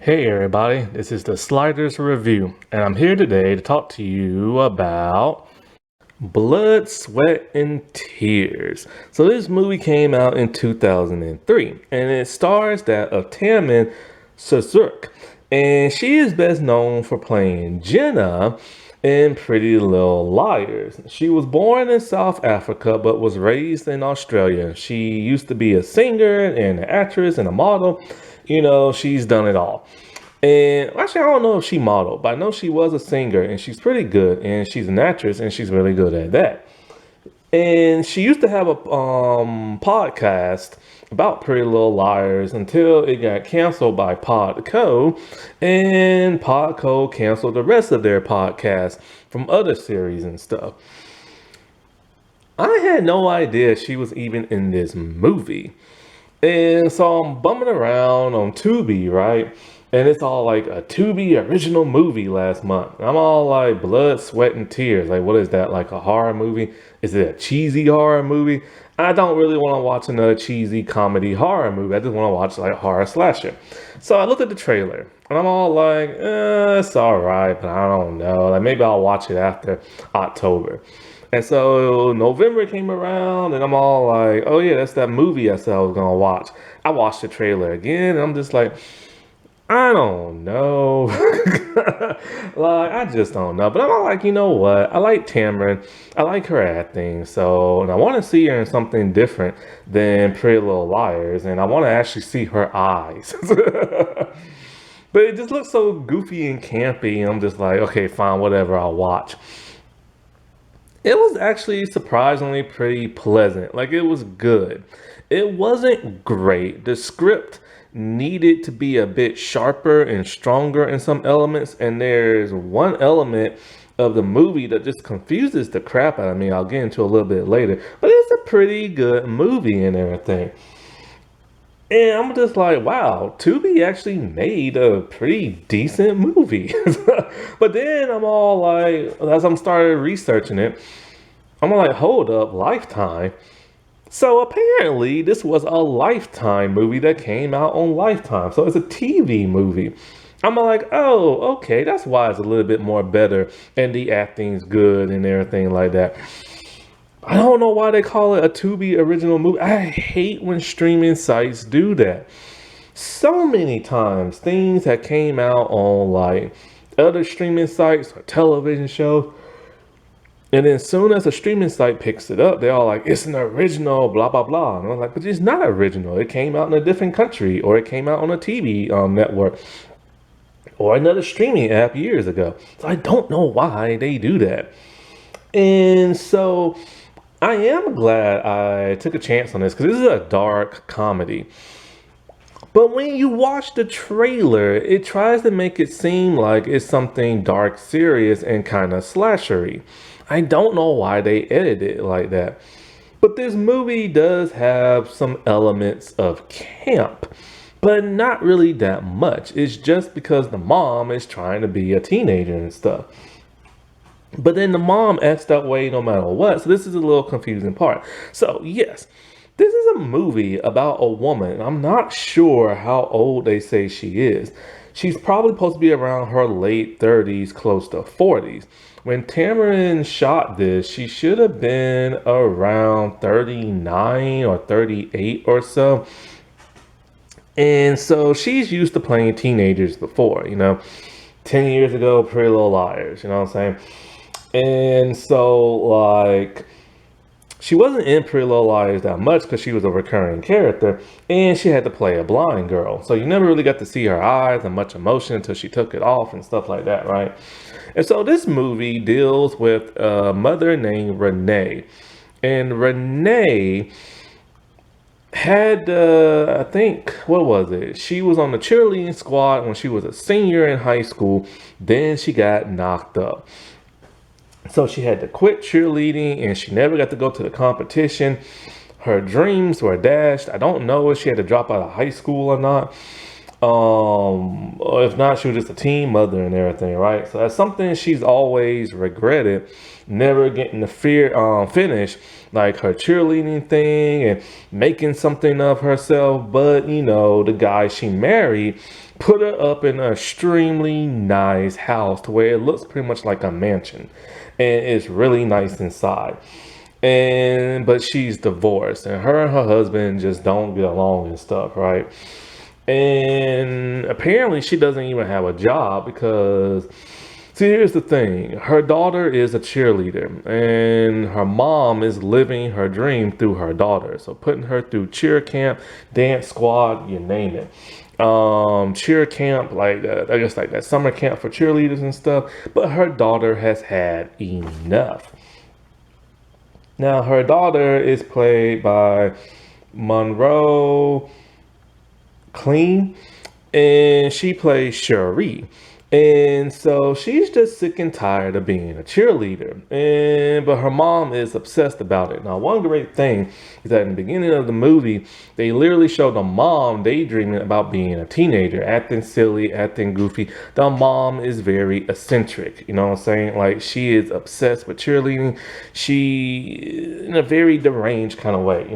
Hey everybody, this is the Sliders Review, and I'm here today to talk to you about Blood, Sweat, and Tears. So this movie came out in 2003, and it stars that of Tammin Sazurk, and she is best known for playing Jenna in Pretty Little Liars. She was born in South Africa but was raised in Australia. She used to be a singer and an actress and a model. She's done it all. And actually, I don't know if she modeled, but I know she was a singer and she's pretty good and she's an actress and she's really good at that. And she used to have a podcast about Pretty Little Liars until it got canceled by Podco, and Podco canceled the rest of their podcasts from other series and stuff. I had no idea she was even in this movie. And so I'm bumming around on Tubi, right? And it's all like a Tubi original movie last month. I'm all like blood, sweat, and tears. Like, what is that? Like a horror movie? Is it a cheesy horror movie? I don't really want to watch another cheesy comedy horror movie. I just want to watch like horror slasher. So I looked at the trailer and I'm all like, it's all right, but I don't know. Like maybe I'll watch it after October. And so November came around and I'm all like, oh yeah, that's that movie I said I was gonna watch. I watched the trailer again and I'm just like, I don't know. Like, I just don't know. But I'm all like, you know what? I like Tamron. I like her acting. So, and I want to see her in something different than Pretty Little Liars. And I want to actually see her eyes. But it just looks so goofy and campy. I'm just like, okay, fine, whatever, I'll watch. It was actually surprisingly pretty pleasant. Like it was good. It wasn't great. The script needed to be a bit sharper and stronger in some elements, and there's one element of the movie that just confuses the crap out of me. I'll get into a little bit later, but it's a pretty good movie and everything. And I'm just like, wow, Tubi actually made a pretty decent movie. But then I'm all like, as I'm started researching it, I'm like, hold up, Lifetime. So apparently, this was a Lifetime movie that came out on Lifetime. So it's a TV movie. I'm like, oh, okay, that's why it's a little bit more better and the acting's good and everything like that. I don't know why they call it a Tubi original movie. I hate when streaming sites do that. So many times, things that came out on like other streaming sites or television shows, and then as soon as a streaming site picks it up, they're all like, it's an original, blah, blah, blah. And I'm like, but it's not original. It came out in a different country, or it came out on a TV network, or another streaming app years ago. So I don't know why they do that. And so I am glad I took a chance on this because this is a dark comedy. But when you watch the trailer, it tries to make it seem like it's something dark, serious, and kind of slashery. I don't know why they edited it like that. But this movie does have some elements of camp, but not really that much. It's just because the mom is trying to be a teenager and stuff. But then the mom acts that way no matter what. So this is a little confusing part. So yes, this is a movie about a woman. I'm not sure how old they say she is. She's probably supposed to be around her late 30s, close to 40s. When Tamarind shot this, she should have been around 39 or 38 or so. And so she's used to playing teenagers before, 10 years ago, Pretty Little Liars, you know what I'm saying? And so, like, she wasn't in Pretty Little Liars that much because she was a recurring character, and she had to play a blind girl. So you never really got to see her eyes and much emotion until she took it off and stuff like that, right? And so this movie deals with a mother named Renee. And Renee had, I think, what was it? She was on the cheerleading squad when she was a senior in high school. Then she got knocked up. So she had to quit cheerleading and she never got to go to the competition. Her dreams were dashed. I don't know if she had to drop out of high school or not. Or if not, she was just a teen mother and everything, right? So that's something she's always regretted, never getting to finish like her cheerleading thing and making something of herself. But the guy she married put her up in an extremely nice house to where it looks pretty much like a mansion, and it's really nice inside. But she's divorced, and her husband just don't get along and stuff, right? And apparently she doesn't even have a job because, see, here's the thing. Her daughter is a cheerleader, and her mom is living her dream through her daughter. So putting her through cheer camp, dance squad, you name it. Cheer camp, like I guess like that summer camp for cheerleaders and stuff. But her daughter has had enough. Now her daughter is played by Monroe Clean, and she plays Cherie. And so she's just sick and tired of being a cheerleader. But her mom is obsessed about it. Now, one great thing is that in the beginning of the movie, they literally show the mom daydreaming about being a teenager, acting silly, acting goofy. The mom is very eccentric. You know what I'm saying? Like, she is obsessed with cheerleading. She, in a very deranged kind of way,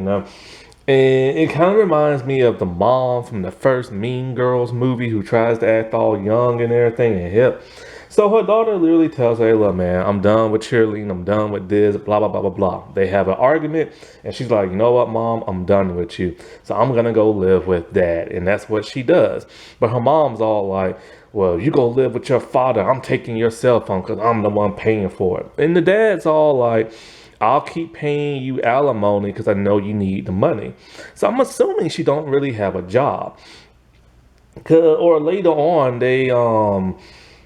And it kind of reminds me of the mom from the first Mean Girls movie who tries to act all young and everything and hip. So her daughter literally tells her, hey, look, man, I'm done with cheerleading. I'm done with this, blah, blah, blah, blah, blah. They have an argument, and she's like, you know what, mom? I'm done with you. So I'm going to go live with dad. And that's what she does. But her mom's all like, well, you go live with your father. I'm taking your cell phone because I'm the one paying for it. And the dad's all like, I'll keep paying you alimony because I know you need the money. So I'm assuming she don't really have a job. Or later on,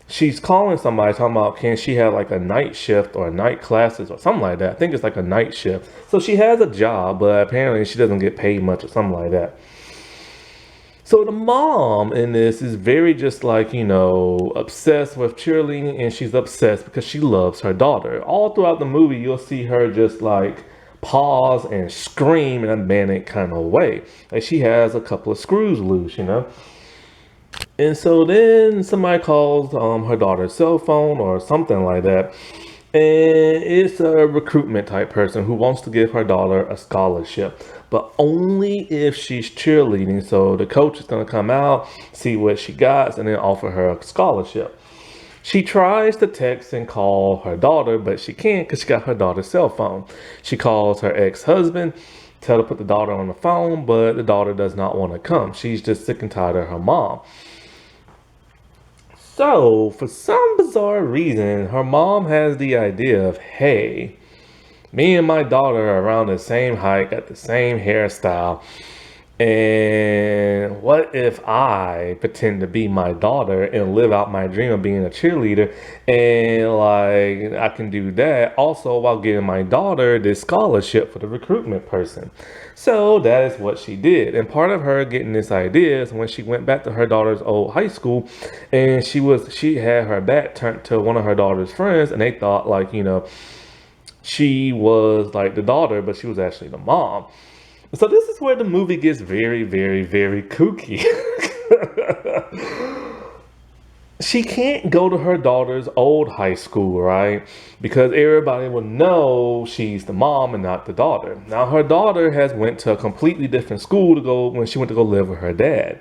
she's calling somebody talking about can she have like a night shift or night classes or something like that. I think it's like a night shift. So she has a job, but apparently she doesn't get paid much or something like that. So the mom in this is very just like, obsessed with cheerleading, and she's obsessed because she loves her daughter. All throughout the movie, you'll see her just like pause and scream in a manic kind of way. Like she has a couple of screws loose, And so then somebody calls her daughter's cell phone or something like that. And it's a recruitment type person who wants to give her daughter a scholarship, but only if she's cheerleading. So the coach is going to come out, see what she got, and then offer her a scholarship. She tries to text and call her daughter, but she can't because she got her daughter's cell phone. She calls her ex-husband, tell her to put the daughter on the phone, but the daughter does not want to come. She's just sick and tired of her mom. So, for some bizarre reason, her mom has the idea of, hey, me and my daughter are around the same height, got the same hairstyle, and what if I pretend to be my daughter and live out my dream of being a cheerleader, and like I can do that also while getting my daughter this scholarship for the recruitment person. So that is what she did. And part of her getting this idea is when she went back to her daughter's old high school, and she had her back turned to one of her daughter's friends, and they thought like, she was like the daughter, but she was actually the mom. So this is where the movie gets very, very, very kooky. She can't go to her daughter's old high school, right? Because everybody will know she's the mom and not the daughter. Now her daughter has went to a completely different school to go when she went to go live with her dad.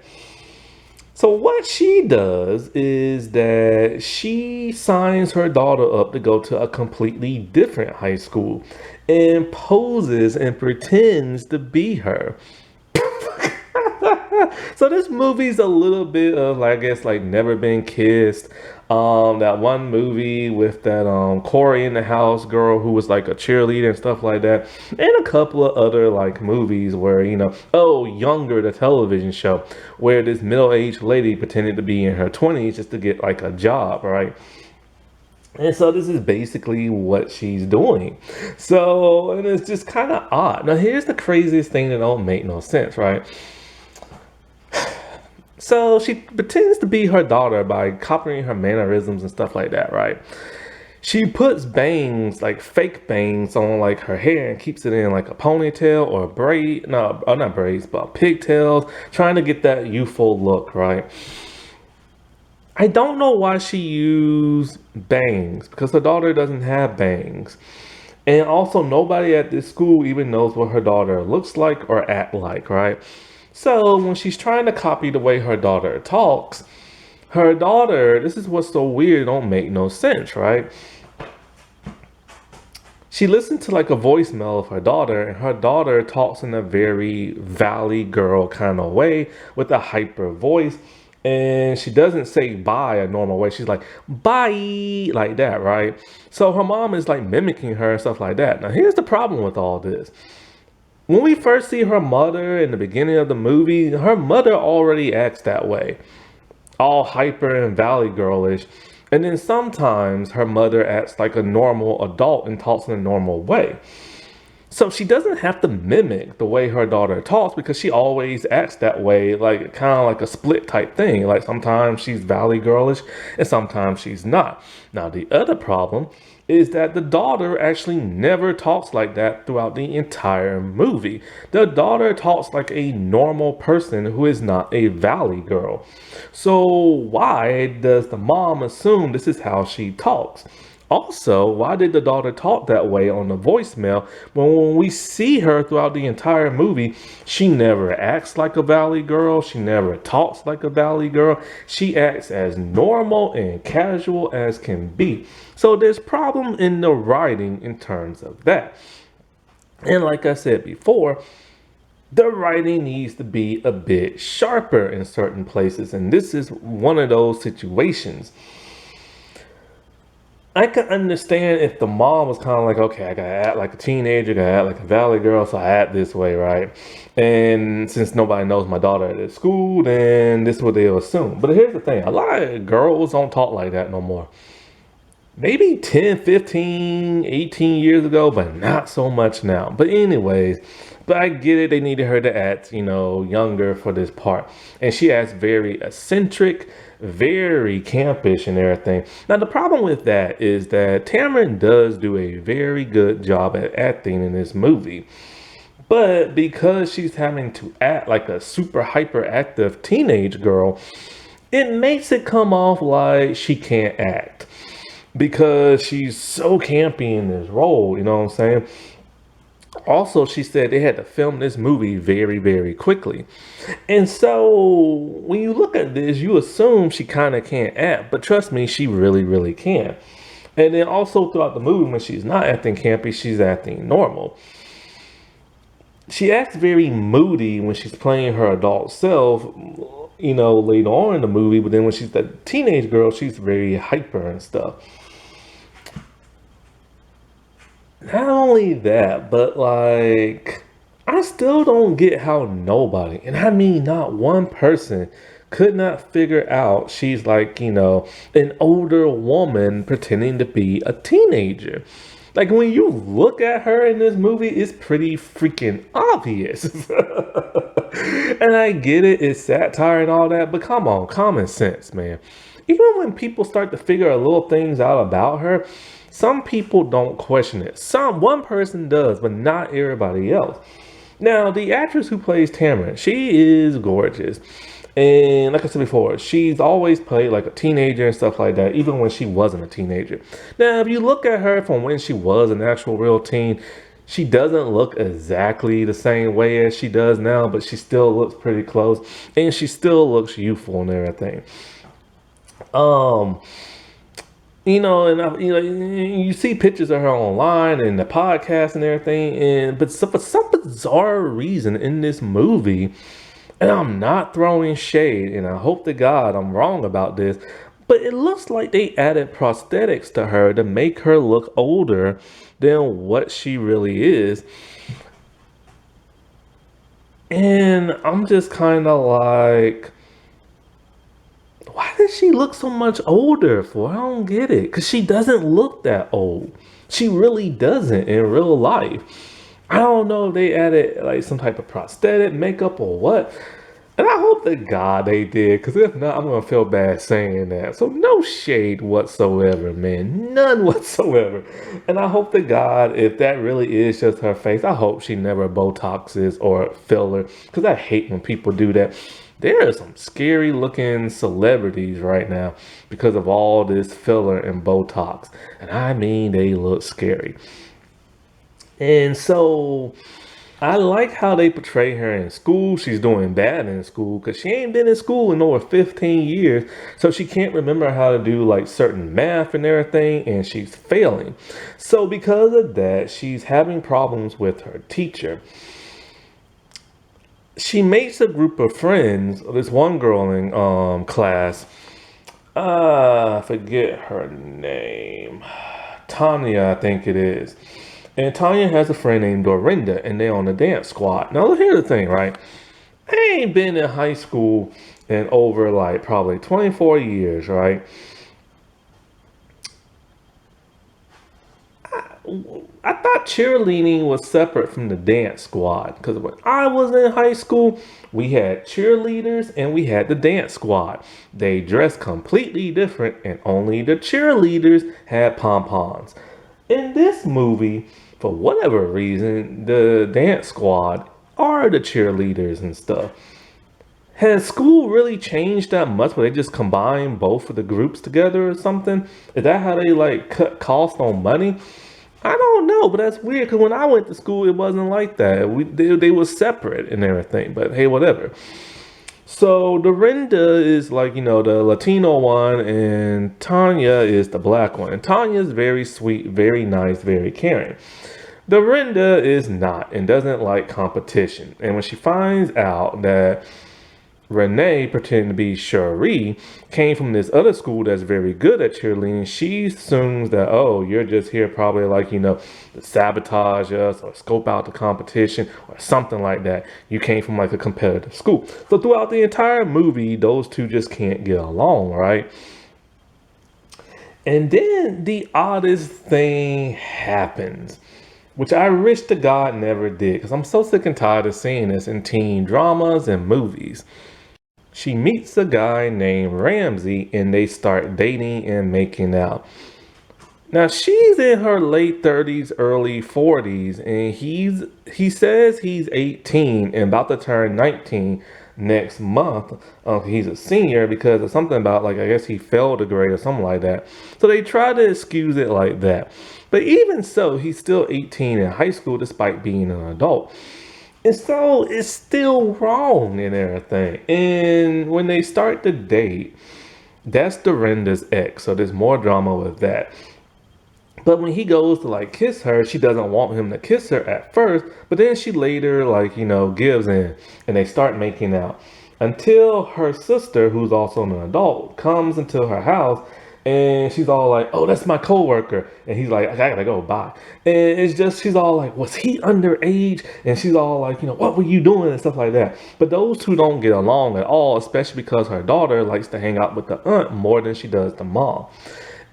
So what she does is that she signs her daughter up to go to a completely different high school and poses and pretends to be her. So this movie's a little bit of, I guess, like Never Been Kissed. That one movie with that Corey in the House girl who was like a cheerleader and stuff like that. And a couple of other like movies where, Younger, the television show, where this middle-aged lady pretended to be in her 20s just to get like a job, right? And so this is basically what she's doing. So, and it's just kind of odd. Now, here's the craziest thing that don't make no sense, right? So she pretends to be her daughter by copying her mannerisms and stuff like that, right? She puts bangs, like fake bangs, on like her hair and keeps it in like a ponytail or a braid. No, not braids, but pigtails, trying to get that youthful look, right? I don't know why she used bangs because her daughter doesn't have bangs. And also, nobody at this school even knows what her daughter looks like or act like, right? So when she's trying to copy the way her daughter talks, her daughter, this is what's so weird, don't make no sense, right? She listened to like a voicemail of her daughter, and her daughter talks in a very valley girl kind of way with a hyper voice. And she doesn't say bye a normal way. She's like, bye, like that, right? So her mom is like mimicking her and stuff like that. Now, here's the problem with all this. When we first see her mother in the beginning of the movie, her mother already acts that way, all hyper and valley girlish. And then sometimes her mother acts like a normal adult and talks in a normal way. So she doesn't have to mimic the way her daughter talks because she always acts that way, like kind of like a split type thing. Like sometimes she's valley girlish and sometimes she's not. Now, the other problem is that the daughter actually never talks like that throughout the entire movie. The daughter talks like a normal person who is not a valley girl. So why does the mom assume this is how she talks? Also, why did the daughter talk that way on the voicemail when we see her throughout the entire movie, she never acts like a valley girl, she never talks like a valley girl, she acts as normal and casual as can be. So there's problem in the writing in terms of that. And like I said before, the writing needs to be a bit sharper in certain places, and this is one of those situations. I can understand if the mom was kind of like, okay, I gotta act like a teenager, gotta act like a valley girl, so I act this way, right? And since nobody knows my daughter at school, then this is what they'll assume. But here's the thing, a lot of girls don't talk like that no more. Maybe 10, 15, 18 years ago, but not so much now. But anyways, but I get it. They needed her to act, younger for this part. And she acts very eccentric, very campish and everything. Now, the problem with that is that Tamron does do a very good job at acting in this movie. But because she's having to act like a super hyperactive teenage girl, it makes it come off like she can't act because she's so campy in this role, you know what I'm saying? Also, she said they had to film this movie very, very quickly. And so when you look at this, you assume she kind of can't act, but trust me, she really, really can. And then also throughout the movie, when she's not acting campy, she's acting normal. She acts very moody when she's playing her adult self, later on in the movie, but then when she's a teenage girl, she's very hyper and stuff. Not only that, but like, I still don't get how nobody, and I mean not one person, could not figure out she's like, an older woman pretending to be a teenager. Like when you look at her in this movie, it's pretty freaking obvious. And I get it, it's satire and all that, but come on, common sense, man. Even when people start to figure a little things out about her, some people don't question it. One person does, but not everybody else. Now, the actress who plays Tamron, she is gorgeous. And like I said before, she's always played like a teenager and stuff like that, even when she wasn't a teenager. Now, if you look at her from when she was an actual real teen, she doesn't look exactly the same way as she does now, but she still looks pretty close. And she still looks youthful and everything. You see pictures of her online and the podcast and everything, but for some bizarre reason in this movie, and I'm not throwing shade, and I hope to God I'm wrong about this, but it looks like they added prosthetics to her to make her look older than what she really is. And I'm just kind of like, why does she look so much older for? I don't get it. Because she doesn't look that old. She really doesn't in real life. I don't know if they added like some type of prosthetic makeup or what. And I hope to God they did, because if not, I'm gonna feel bad saying that. So no shade whatsoever, man. None whatsoever. And I hope to God, if that really is just her face, I hope she never Botoxes or filler. Because I hate when people do that. There are some scary looking celebrities right now because of all this filler and Botox. And I mean, they look scary. And so I like how they portray her in school. She's doing bad in school because she ain't been in school in over 15 years. So she can't remember how to do like certain math and everything, and she's failing. So because of that, she's having problems with her teacher. She makes a group of friends. This one girl in class, I forget her name. Tanya, I think it is. And Tanya has a friend named Dorinda, and they're on the dance squad. Now, here's the thing, right? I ain't been in high school in over like probably 24 years, right? I thought cheerleading was separate from the dance squad because when I was in high school, we had cheerleaders and we had the dance squad. They dressed completely different, and only the cheerleaders had pom poms. In this movie, for whatever reason, the dance squad are the cheerleaders and stuff. Has school really changed that much where they just combine both of the groups together or something? Is that how they like cut costs on money? I don't know, but that's weird because when I went to school, it wasn't like that. They were separate and everything, but hey, whatever. So Dorinda is like, the Latino one, and Tanya is the black one. And Tanya is very sweet, very nice, very caring. Dorinda is not and doesn't like competition. And when she finds out that Renee, pretending to be Cherie, came from this other school that's very good at cheerleading, she assumes that, oh, you're just here probably like, to sabotage us or scope out the competition or something like that. You came from like a competitive school. So throughout the entire movie, those two just can't get along, right? And then the oddest thing happens, which I wish to God never did, because I'm so sick and tired of seeing this in teen dramas and movies. She meets a guy named Ramsey and they start dating and making out. Now she's in her late 30s, early 40s, and he says he's 18 and about to turn 19 next month. He's a senior because of something about like I guess he failed a grade or something like that. So they try to excuse it like that. But even so, he's still 18 in high school despite being an adult. And so it's still wrong and everything. And when they start the date, that's Dorinda's ex. So there's more drama with that. But when he goes to like kiss her, she doesn't want him to kiss her at first. But then she later like, gives in and they start making out. Until her sister, who's also an adult, comes into her house and she's all like, oh, that's my coworker. And he's like, I gotta go, bye. And it's just, she's all like, was he underage? And she's all like, what were you doing? And stuff like that. But those two don't get along at all, especially because her daughter likes to hang out with the aunt more than she does the mom.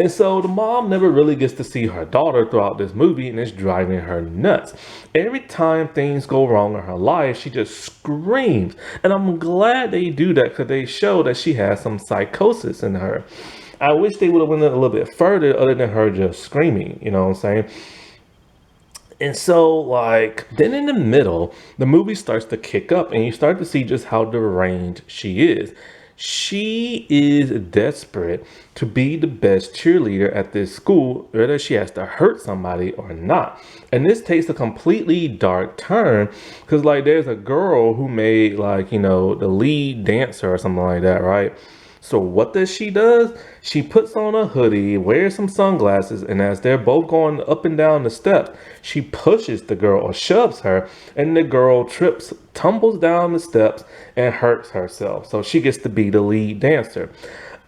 And so the mom never really gets to see her daughter throughout this movie, and it's driving her nuts. Every time things go wrong in her life, she just screams. And I'm glad they do that because they show that she has some psychosis in her. I wish they would have went a little bit further other than her just screaming, you know what I'm saying? And so, like, then in the middle, the movie starts to kick up and you start to see just how deranged she is. She is desperate to be the best cheerleader at this school, whether she has to hurt somebody or not. And this takes a completely dark turn because, like, there's a girl who made, like, the lead dancer or something like that, right? So what does she does? She puts on a hoodie, wears some sunglasses, and as they're both going up and down the steps, she pushes the girl or shoves her, and the girl trips, tumbles down the steps, and hurts herself. So she gets to be the lead dancer.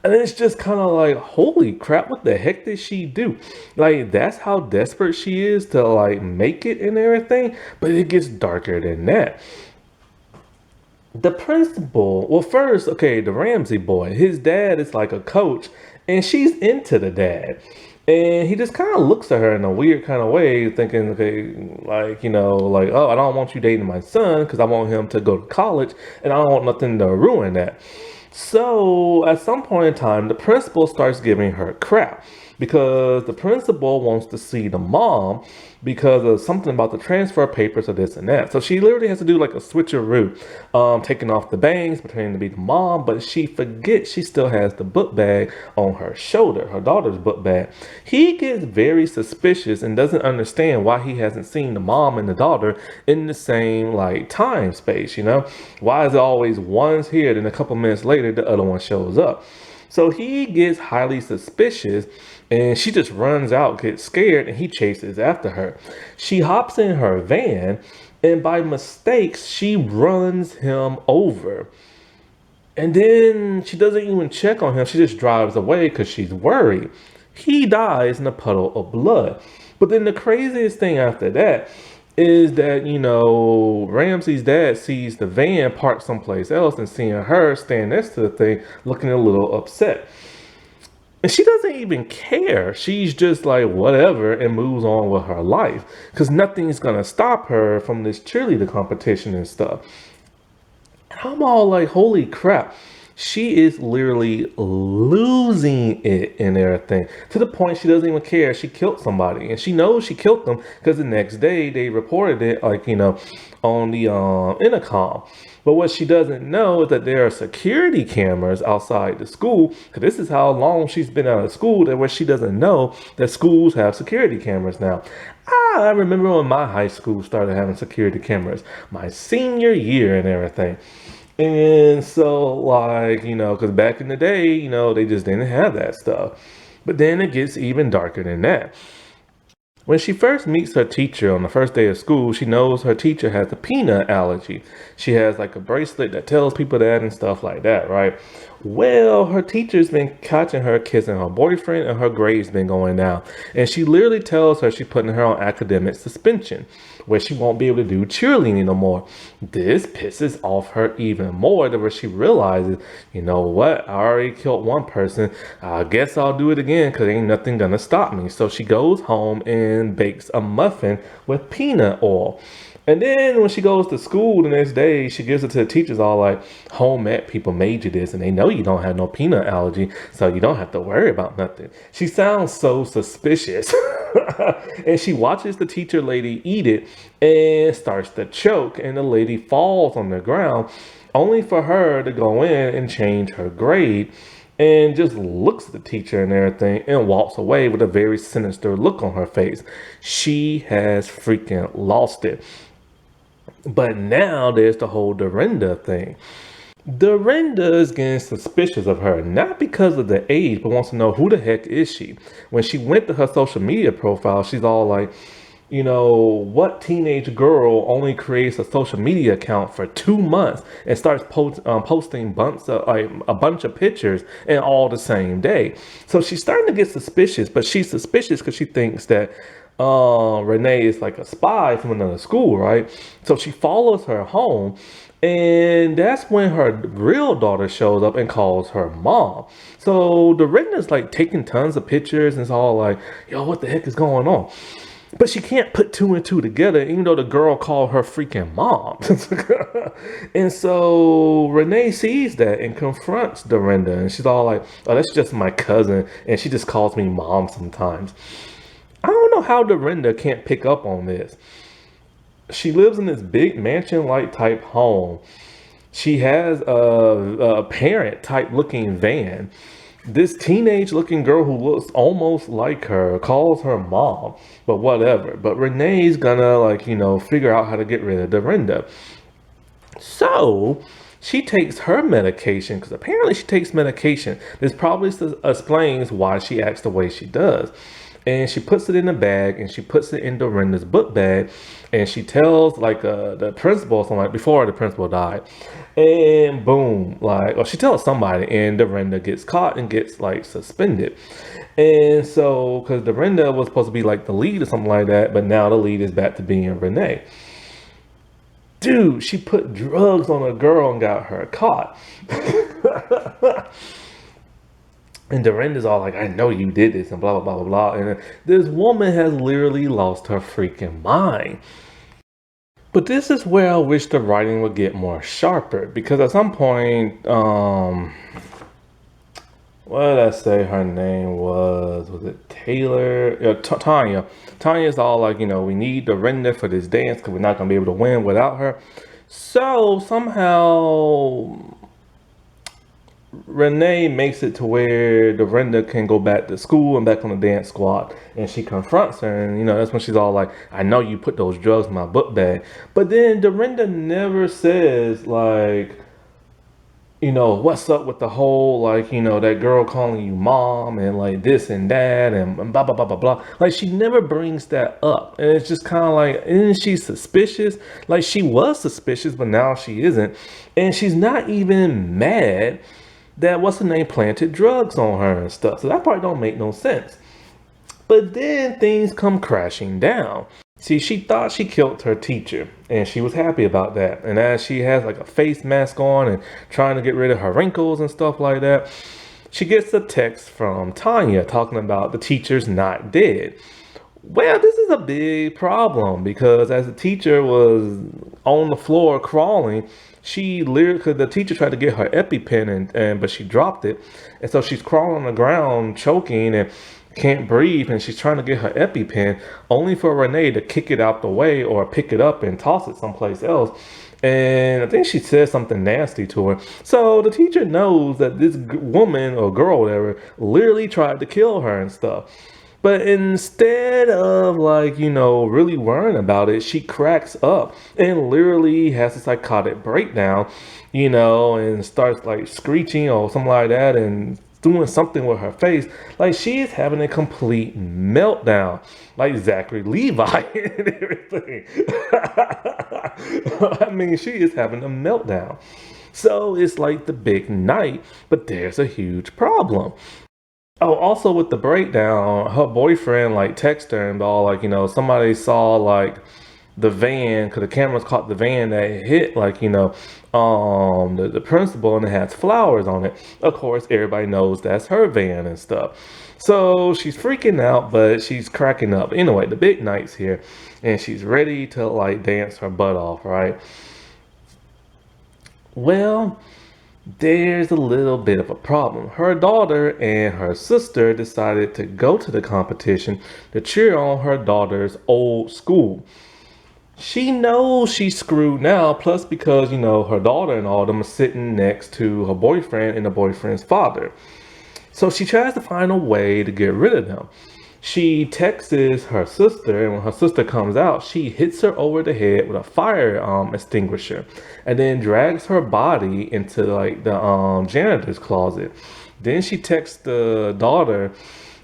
And it's just kind of like, holy crap, what the heck did she do? Like, that's how desperate she is to, like, make it and everything. But it gets darker than that. The principal, well, first, okay, the Ramsey boy, his dad is like a coach, and she's into the dad. And he just kind of looks at her in a weird kind of way, thinking, okay, like, like, oh, I don't want you dating my son because I want him to go to college and I don't want nothing to ruin that. So at some point in time, the principal starts giving her crap because the principal wants to see the mom because of something about the transfer papers or this and that. So she literally has to do like a switcheroo, taking off the bangs, pretending to be the mom, but she forgets she still has the book bag on her shoulder, her daughter's book bag. He gets very suspicious and doesn't understand why he hasn't seen the mom and the daughter in the same like time space, Why is it always one's here, then a couple minutes later the other one shows up? So he gets highly suspicious and she just runs out, gets scared, and he chases after her. She hops in her van and by mistake, she runs him over. And then she doesn't even check on him. She just drives away because she's worried. He dies in a puddle of blood. But then the craziest thing after that is that, Ramsey's dad sees the van parked someplace else and seeing her stand next to the thing looking a little upset. And she doesn't even care. She's just like, whatever, and moves on with her life because nothing's going to stop her from this cheerleader competition and stuff. And I'm all like, holy crap. She is literally losing it and everything to the point she doesn't even care. She killed somebody and she knows she killed them because the next day they reported it, like, on the intercom. But what she doesn't know is that there are security cameras outside the school. Because this is how long she's been out of school, that where she doesn't know that schools have security cameras now. I remember when my high school started having security cameras, my senior year and everything. And so, like, because back in the day, they just didn't have that stuff. But then it gets even darker than that. When she first meets her teacher on the first day of school, she knows her teacher has a peanut allergy. She has like a bracelet that tells people that and stuff like that, right? Well, her teacher's been catching her kissing her boyfriend and her grades been going down. And she literally tells her she's putting her on academic suspension, where she won't be able to do cheerleading no more. This pisses off her even more, to where she realizes, you know what, I already killed one person. I guess I'll do it again because ain't nothing gonna stop me. So she goes home and bakes a muffin with peanut oil. And then when she goes to school the next day, she gives it to the teachers all like, home ec people made you this and they know you don't have no peanut allergy, so you don't have to worry about nothing. She sounds so suspicious. And she watches the teacher lady eat it and starts to choke, and the lady falls on the ground, only for her to go in and change her grade and just looks at the teacher and everything and walks away with a very sinister look on her face. She has freaking lost it. But now there's the whole Dorinda thing. Dorinda is getting suspicious of her, not because of the age, but wants to know who the heck is she. When she went to her social media profile, she's all like, what teenage girl only creates a social media account for 2 months and starts posting a bunch of pictures and all the same day. So she's starting to get suspicious, but she's suspicious because she thinks that Renee is like a spy from another school, right? So she follows her home, and that's when her real daughter shows up and calls her mom. So Dorinda's like taking tons of pictures and it's all like, yo, what the heck is going on? But she can't put two and two together, even though the girl called her freaking mom. And so Renee sees that and confronts Dorinda, and she's all like, oh, that's just my cousin, and she just calls me mom sometimes. I don't know how Dorinda can't pick up on this. She lives in this big mansion-like type home. She has a parent type looking van. This teenage looking girl who looks almost like her calls her mom, but whatever. But Renee's gonna figure out how to get rid of Dorinda. So she takes her medication, because apparently she takes medication. This probably explains why she acts the way she does. And she puts it in a bag and she puts it in Dorinda's book bag, and she tells the principal or something, like before the principal died, and boom, or she tells somebody, and Dorinda gets caught and gets suspended. And so because Dorinda was supposed to be the lead or something like that, but now the lead is back to being Renee. Dude, she put drugs on a girl and got her caught. And Dorinda's all like, I know you did this and blah, blah, blah, blah, blah. And this woman has literally lost her freaking mind. But this is where I wish the writing would get more sharper because at some point, what did I say her name was? Was it Taylor? Tanya. Tanya's all like, we need Dorinda for this dance because we're not going to be able to win without her. So somehow Renee makes it to where Dorinda can go back to school and back on the dance squad. And she confronts her. And, that's when she's all like, I know you put those drugs in my book bag. But then Dorinda never says, like, what's up with the whole, like, that girl calling you mom and like this and that and blah, blah, blah, blah, blah. Like, she never brings that up. And it's just kind of like, isn't she suspicious? Like, she was suspicious, but now she isn't. And she's not even mad that what's her name planted drugs on her and stuff. So that part don't make no sense. But then things come crashing down. See, she thought she killed her teacher, and she was happy about that. And as she has like a face mask on and trying to get rid of her wrinkles and stuff like that, she gets a text from Tanya talking about the teacher's not dead. Well, this is a big problem because as the teacher was on the floor crawling, she literally, because the teacher tried to get her EpiPen and but she dropped it. And so she's crawling on the ground, choking and can't breathe, and she's trying to get her EpiPen only for Renee to kick it out the way or pick it up and toss it someplace else. And I think she said something nasty to her. So the teacher knows that this woman or girl, whatever, literally tried to kill her and stuff. But instead of like, really worrying about it, she cracks up and literally has a psychotic breakdown, and starts like screeching or something like that and doing something with her face. Like she's having a complete meltdown, like Zachary Levi and everything. I mean, she is having a meltdown. So it's like the big night, but there's a huge problem. Oh, also with the breakdown, her boyfriend like texted her and all like, somebody saw like the van because the cameras caught the van that hit like, the principal and it has flowers on it. Of course, everybody knows that's her van and stuff. So she's freaking out, but she's cracking up. Anyway, the big night's here and she's ready to like dance her butt off, right? Well, there's a little bit of a problem. Her daughter and her sister decided to go to the competition to cheer on her daughter's old school. She knows she's screwed now, plus because, her daughter and all of them are sitting next to her boyfriend and the boyfriend's father. So she tries to find a way to get rid of them. She texts her sister, and when her sister comes out, she hits her over the head with a fire extinguisher, and then drags her body into like the janitor's closet. Then she texts the daughter,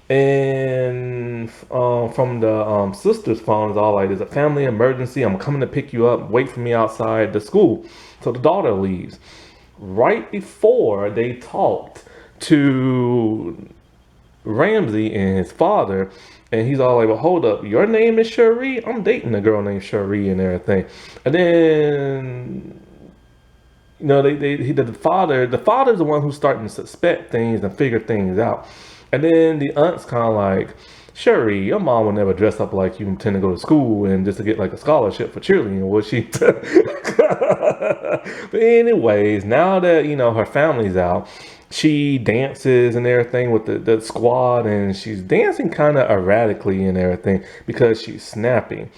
and from the sister's phone is all like, "There's a family emergency. I'm coming to pick you up. Wait for me outside the school." So the daughter leaves. Right before they talked to Ramsey and his father, and he's all like, "Well, hold up, your name is Cherie? I'm dating a girl named Cherie and everything." And then, the father's the one who's starting to suspect things and figure things out. And then the aunt's kind of like, "Cherie, your mom would never dress up like you and tend to go to school and just to get like a scholarship for cheerleading, would she?" But anyways, now that, her family's out, she dances and everything with the squad, and she's dancing kind of erratically and everything because she's snappy.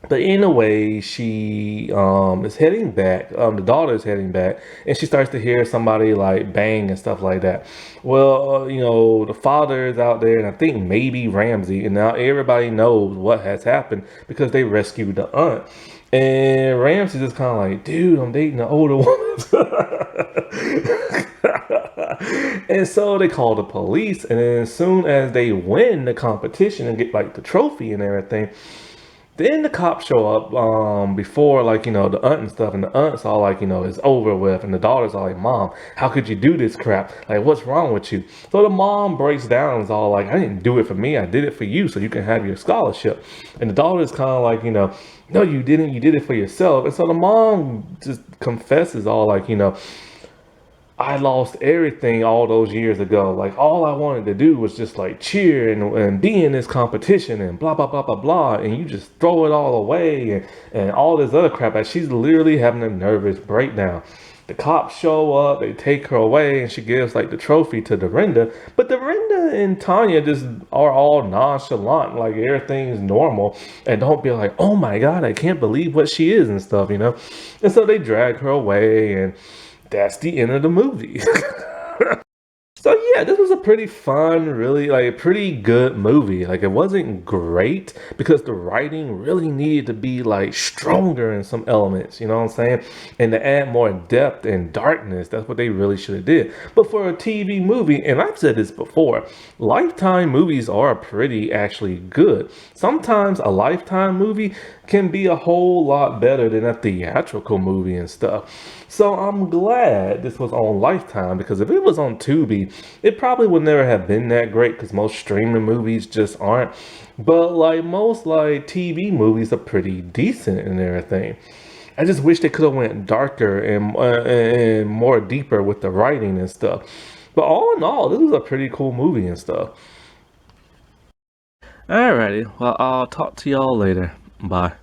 But anyway, she is heading back. The daughter is heading back, and she starts to hear somebody like bang and stuff like that. Well, the father is out there, and I think maybe Ramsey, and now everybody knows what has happened because they rescued the aunt. And Ramsey's just kind of like, "Dude, I'm dating an older woman." And so they call the police, and then as soon as they win the competition and get like the trophy and everything, then the cops show up before like, the aunt and stuff, and the aunt's all like, it's over with, and the daughter's all like, "Mom, how could you do this crap? Like, what's wrong with you?" So the mom breaks down and is all like, "I didn't do it for me, I did it for you so you can have your scholarship." And the daughter's kind of like, "No, you didn't, you did it for yourself." And so the mom just confesses all like, I lost everything all those years ago. Like all I wanted to do was just like cheer and be in this competition and blah blah blah blah blah. And you just throw it all away and all this other crap. Like she's literally having a nervous breakdown. The cops show up, they take her away, and she gives like the trophy to Dorinda. But Dorinda and Tanya just are all nonchalant, like everything's normal, and don't be like, "Oh my God, I can't believe what she is" and stuff, you know. And so they drag her away, and that's the end of the movie. So yeah, this was a pretty fun, really like a pretty good movie. Like it wasn't great because the writing really needed to be like stronger in some elements, you know what I'm saying? And to add more depth and darkness, that's what they really should have did. But for a TV movie, and I've said this before, Lifetime movies are pretty actually good. Sometimes a Lifetime movie can be a whole lot better than a theatrical movie and stuff. So I'm glad this was on Lifetime because if it was on Tubi, it probably would never have been that great because most streaming movies just aren't. But like most like TV movies are pretty decent and everything. I just wish they could have went darker and more deeper with the writing and stuff. But all in all, this was a pretty cool movie and stuff. Alrighty, well I'll talk to y'all later. Bye.